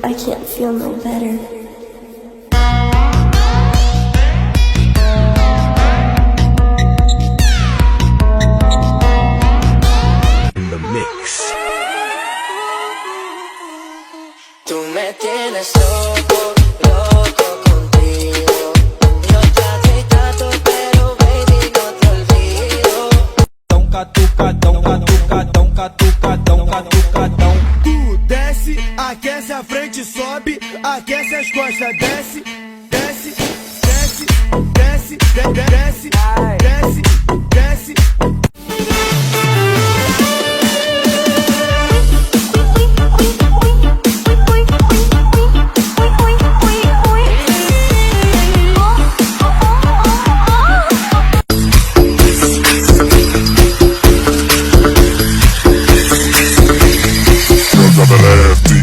I can't feel no better. In the mix. Tú me tienes loco, loco contigo. Yo traté tanto, pero baby no te olvido. Donca, tuca, donca, tuca, donca, tuca, donca, tuca, donca. Tu desce, aquece a frente, sobe, aquece as costas, desce, desce, desce, desce, desce, desce, desce.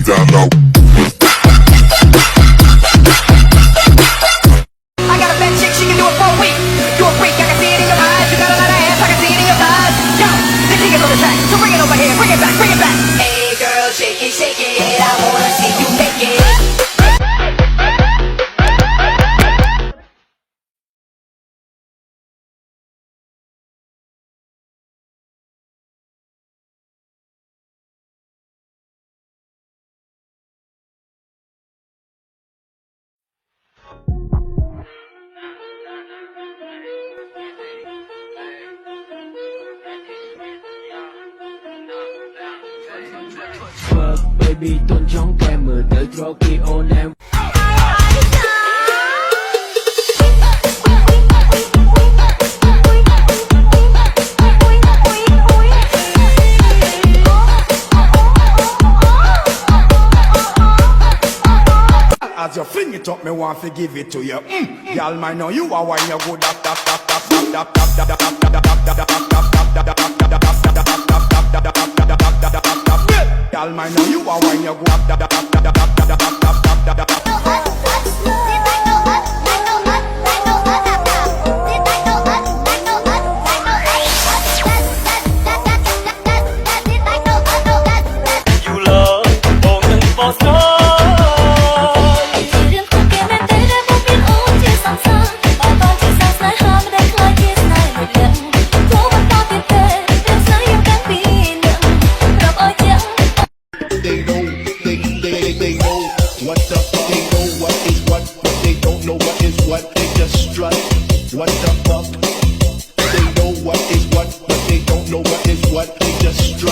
Down low. I got a bad chick, she can do it for a week. You a freak, I can see it in your eyes. You got a lot of ass, I can see it in your thighs. Yo, the king is on the track, so bring it over here, bring it back, bring it back. Hey girl, shake it, I wanna see you make it. Baby tuần trong kem mưa tới Tokyo em. As you fling it up, me want to give it to you. Y'all might know you are why you go dap dap dap dap dap dap dap dap dap dap dap dap. Y'all might know you are why you go dap dap dap dap dap dap dap dap dap. What the fuck? They know what is what, but they don't know what is what. They just strut.